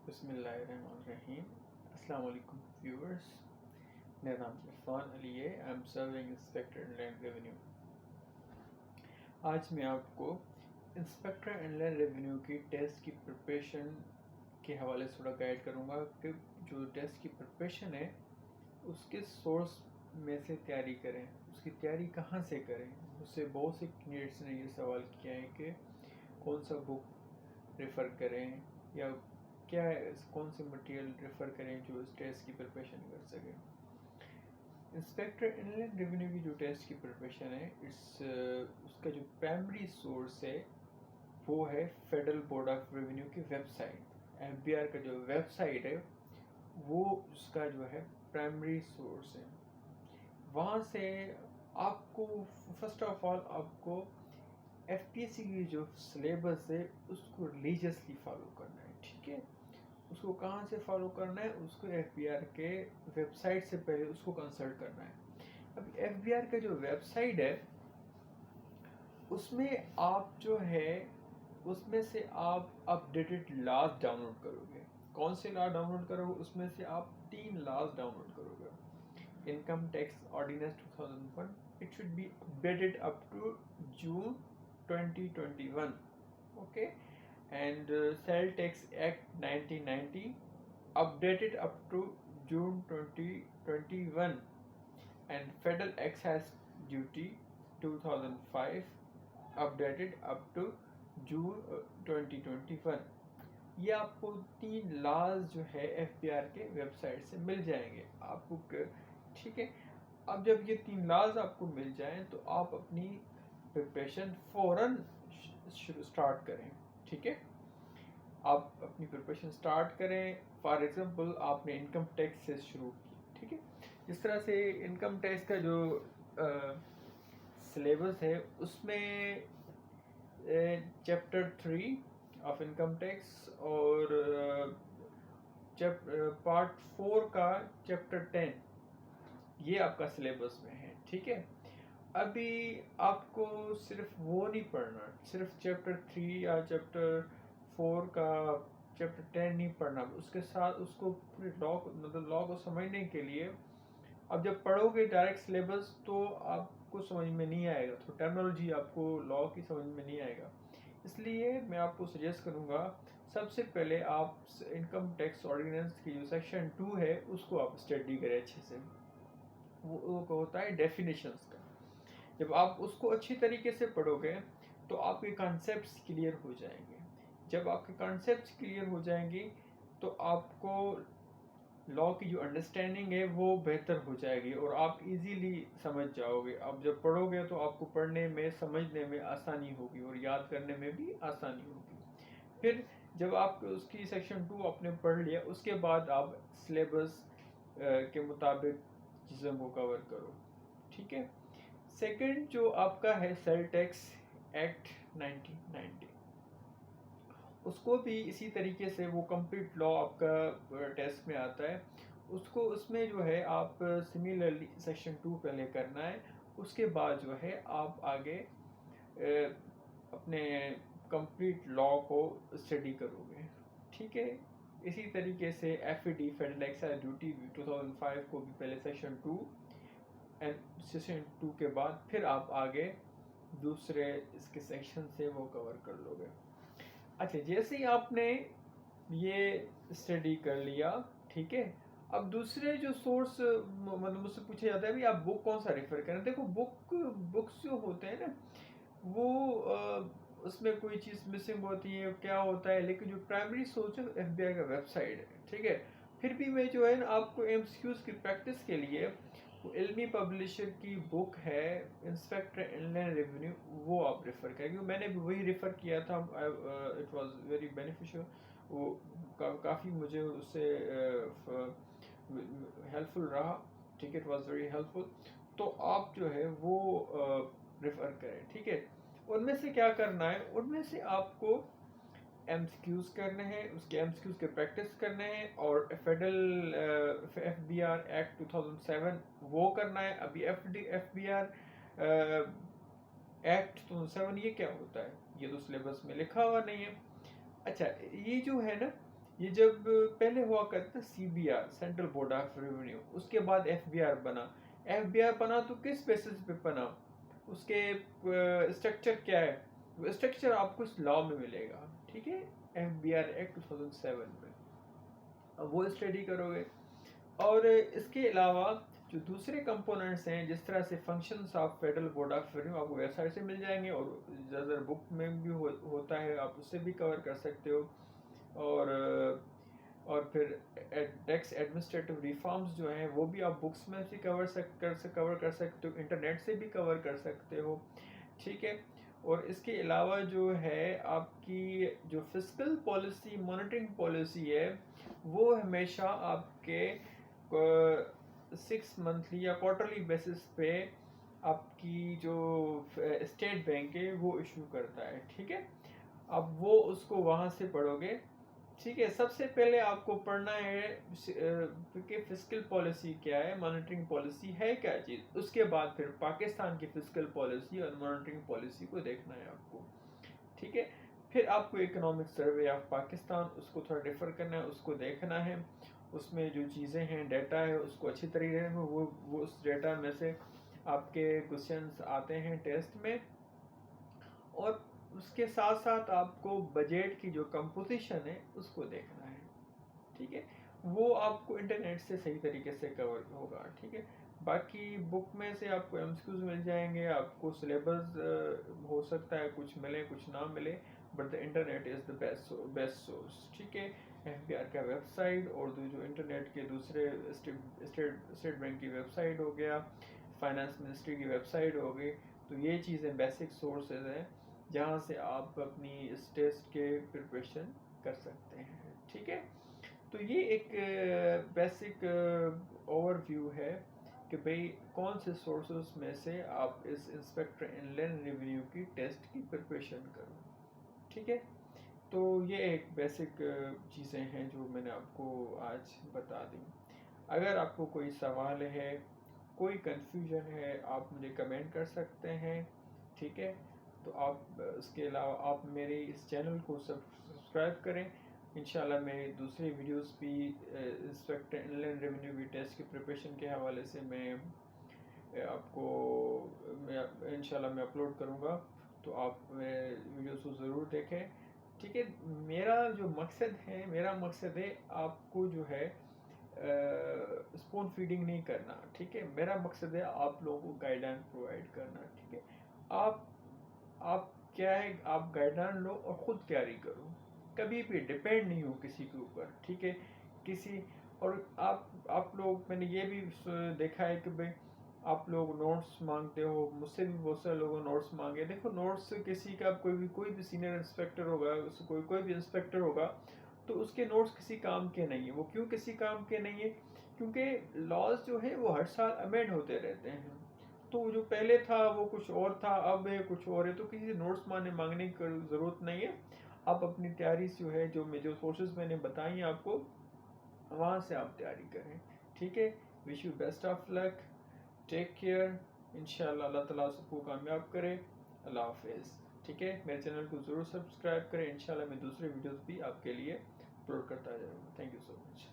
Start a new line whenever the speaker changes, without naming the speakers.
बिस्मिल्लाहिर्रहमानिर्रहीम। अस्सलाम वालेकुम व्यूअर्स, मेरा नाम इरफान अली है। I am serving inspector inland revenue. आज मैं आपको इंस्पेक्टर इनलैंड रेवेन्यू की टेस्ट की प्रिपरेशन के हवाले से थोड़ा गाइड करूँगा कि जो टेस्ट की प्रिपरेशन है उसके सोर्स में से तैयारी करें, उसकी तैयारी कहाँ से करें। मुझसे बहुत से कैंडिडेट्स ने ये सवाल किया है कि कौन सा बुक रेफ़र करें या क्या कौन से मटेरियल रेफ़र करें जो इस टेस्ट की प्रिपरेशन कर सकें। इंस्पेक्टर इनलैंड रेवेन्यू की जो टेस्ट की प्रिपरेशन है उसका जो प्राइमरी सोर्स है वो है फेडरल बोर्ड ऑफ रेवेन्यू की वेबसाइट। एफबीआर का जो वेबसाइट है वो उसका जो है प्राइमरी सोर्स है। वहाँ से आपको फर्स्ट ऑफ ऑल आपको एफपीएससी की जो सिलेबस है उसको रिलीजियसली फॉलो करना है। ठीक है, उसको कहाँ से फॉलो करना है, उसको एफबीआर के वेबसाइट से पहले उसको कंसल्ट करना है। अब एफबीआर का जो वेबसाइट है उसमें आप जो है उसमें से आप अपडेटेड लॉज डाउनलोड करोगे। कौन से लॉ डाउनलोड करोगे? उसमें से आप 3 लॉज डाउनलोड करोगे। Income tax ordinance 2001, it should be updated up to June 2021, okay, and Sale Tax Act 1990 updated up to June 2021, and Federal Excise Duty 2005 updated up to June 2021। ये आपको 3 laws जो है FBR के website से मिल जाएंगे आपको। ठीक है, अब जब ये 3 लॉज आपको मिल जाएं तो आप अपनी प्रिपरेशन फ़ौरन स्टार्ट करें। ठीक है, आप अपनी प्रिपरेशन स्टार्ट करें। फॉर एग्जांपल आपने इनकम टैक्स से शुरू की। ठीक है, जिस तरह से इनकम टैक्स का जो सिलेबस है उसमें चैप्टर 3 ऑफ इनकम टैक्स और पार्ट 4 का चैप्टर 10 ये आपका सिलेबस में है। ठीक है, अभी आपको सिर्फ वो नहीं पढ़ना, सिर्फ चैप्टर 3 या चैप्टर 4 का चैप्टर 10 नहीं पढ़ना, उसके साथ उसको पूरे लॉ को समझने के लिए अब जब पढ़ोगे डायरेक्ट सिलेबस तो आपको समझ में नहीं आएगा, तो टर्मिनोलॉजी आपको लॉ की समझ में नहीं आएगा। इसलिए मैं आपको सजेस्ट करूँगा सबसे पहले आप इनकम टैक्स ऑर्डिनेंस की जो सेक्शन 2 है उसको आप स्टडी करें अच्छे से। वो होता है डेफिनेशंस का। जब आप उसको अच्छी तरीके से पढ़ोगे तो आपके कॉन्सेप्ट्स क्लियर हो जाएंगे। जब आपके कॉन्सेप्ट्स क्लियर हो जाएंगी तो आपको लॉ की जो अंडरस्टैंडिंग है वो बेहतर हो जाएगी और आप इजीली समझ जाओगे। अब जब पढ़ोगे तो आपको पढ़ने में, समझने में आसानी होगी और याद करने में भी आसानी होगी। फिर जब आप उसकी सेक्शन 2 आपने पढ़ लिया उसके बाद आप सिलेबस के मुताबिक चीज़ों को कवर करो। ठीक है, सेकंड जो आपका है सेल टैक्स एक्ट 1990, उसको भी इसी तरीके से वो कंप्लीट लॉ आपका टेस्ट में आता है। उसको उसमें जो है आप सिमिलरली सेक्शन 2 पहले करना है, उसके बाद जो है आप आगे अपने कंप्लीट लॉ को स्टडी करोगे। ठीक है, इसी तरीके से एफईडी फेडरल एक्साइज ड्यूटी 2005 को भी पहले सेक्शन 2 एंड सेक्शन 2 के बाद फिर आप आगे दूसरे इसके सेक्शन से वो कवर कर लोगे। अच्छा, जैसे ही आपने ये स्टडी कर लिया, ठीक है, अब दूसरे जो सोर्स मतलब मुझसे पूछा जाता है भी आप बुक कौन सा रेफर करें। देखो बुक्स जो होते हैं ना वो उसमें कोई चीज़ मिसिंग होती है, क्या होता है, लेकिन जो प्राइमरी सोर्स है एफबीआई का वेबसाइट है। ठीक है, फिर भी मैं जो है ना आपको एमसीक्यूज की प्रैक्टिस के लिए वो इल्मी पब्लिशर की बुक है इंस्पेक्टर इनलैंड रेवेन्यू, वो आप रेफ़र करें क्योंकि मैंने भी वही रेफ़र किया था। इट वाज वेरी बेनिफिशियल, वो काफ़ी मुझे उससे हेल्पफुल रहा। ठीक है, इट वाज वेरी हेल्पफुल। तो आप जो है वो रेफ़र करें। ठीक है, उनमें से क्या करना है, उनमें से आपको एमसीक्यूज करने हैं, उसके एमसीक्यूज के प्रैक्टिस करने हैं और फेडरल एफबीआर एक्ट 2007 वो करना है। अभी एफबीआर एक्ट 2007 ये क्या होता है ये तो सिलेबस में लिखा हुआ नहीं है। अच्छा, ये जो है ना ये जब पहले हुआ करता CBR, central board of revenue, उसके बाद FBI बना। FBI बना तो किस बेसिस पे बना, उसके स्ट्रक्चर क्या है, वो स्ट्रक्चर आपको इस लॉ में मिलेगा, ठीक है, FBI एक्ट 2007 में। अब वो स्टडी करोगे। और इसके अलावा जो दूसरे कंपोनेंट्स हैं, जिस तरह से functions of federal board of revenue आपको वेबसाइट से मिल जाएंगे, और ज़्यादातर बुक में भी होता है, आप उससे भी कवर कर सकते हो। और फिर टैक्स एडमिनिस्ट्रेटिव रिफॉर्म्स जो हैं वो भी आप बुक्स में से कवर कर सकते हो, इंटरनेट से भी कवर कर सकते हो, ठीक है। और इसके अलावा जो है आपकी जो फिस्कल पॉलिसी, मॉनेटरिंग पॉलिसी है, वो हमेशा आपके 6 मंथली या क्वार्टरली बेसिस पे आपकी जो स्टेट बैंक है वो इशू करता है, ठीक है। अब वो उसको वहाँ से पढ़ोगे, ठीक है। सबसे पहले आपको पढ़ना है कि फिस्कल पॉलिसी क्या है, मॉनेटरिंग पॉलिसी है क्या चीज़, उसके बाद फिर पाकिस्तान की फिस्कल पॉलिसी और मॉनेटरिंग पॉलिसी को देखना है आपको, ठीक है। फिर आपको इकोनॉमिक सर्वे ऑफ पाकिस्तान, उसको थोड़ा रेफर करना है, उसको देखना है, उसमें जो चीज़ें हैं, डाटा है, उसको अच्छी तरीके से वो उस डाटा में से आपके क्वेश्चंस आते हैं टेस्ट में। और उसके साथ साथ आपको बजट की जो कंपोजिशन है उसको देखना है, ठीक है। वो आपको इंटरनेट से सही तरीके से कवर होगा, ठीक है। बाकी बुक में से आपको एमसीक्यूज मिल जाएंगे, आपको सिलेबस हो सकता है कुछ मिले कुछ ना मिले, but the internet is the best source, ठीक है। FBI का वेबसाइट और जो इंटरनेट के दूसरे स्टेट बैंक की वेबसाइट हो गया, फाइनेंस मिनिस्ट्री की वेबसाइट हो गई, तो ये चीज़ें बेसिक सोर्सेज हैं जहाँ से आप अपनी इस टेस्ट के प्रिपरेशन कर सकते हैं, ठीक है। तो ये एक बेसिक ओवरव्यू है कि भाई कौन से सोर्सेस में से आप इस इंस्पेक्टर इनलैंड रेवेन्यू की टेस्ट की प्रिपरेशन करो, ठीक है। तो ये एक बेसिक चीज़ें हैं जो मैंने आपको आज बता दी। अगर आपको कोई सवाल है, कोई कन्फ्यूजन है, आप मुझे कमेंट कर सकते हैं, ठीक है। तो आप इसके अलावा आप मेरे इस चैनल को सब्सक्राइब करें। इंशाल्लाह मैं दूसरी वीडियोस भी इंस्पेक्टर इनलैंड रेवेन्यू की टेस्ट की प्रिपरेशन के हवाले से मैं आपको इंशाल्लाह मैं अपलोड करूँगा, तो आप वीडियोस को ज़रूर देखें, ठीक है। मेरा मकसद है आपको जो है स्पून फीडिंग नहीं करना, ठीक है। मेरा मकसद है आप लोगों को गाइडलाइन प्रोवाइड करना, ठीक है। आप क्या है, आप गाइडलाइन लो और ख़ुद तैयारी करो, कभी भी डिपेंड नहीं हो किसी के ऊपर, ठीक है। किसी और आप लोग, मैंने ये भी देखा है कि भाई आप लोग नोट्स मांगते हो, मुझसे भी बहुत सारे लोगों नोट्स मांगे। देखो नोट्स किसी का कोई भी सीनियर इंस्पेक्टर होगा, कोई भी इंस्पेक्टर होगा, तो उसके नोट्स किसी काम के नहीं है। वो क्यों किसी काम के नहीं है, क्योंकि लॉज जो है वो हर साल अमेंड होते रहते हैं। तो जो पहले था वो कुछ और था, अब है कुछ और है, तो किसी नोट्स मांगने की ज़रूरत नहीं है। आप अपनी तैयारी जो है, जो सोर्सेज मैंने बताई आपको, वहाँ से आप तैयारी करें, ठीक है। Wish you best of luck, take care, इंशाल्लाह अल्लाह ताला सबको कामयाब करे। अल्लाह हाफिज़, ठीक है। मेरे चैनल को ज़रूर सब्सक्राइब करें, इंशाल्लाह मैं दूसरे वीडियोस भी आपके लिए अपलोड करता जाऊँगा। Thank you so much.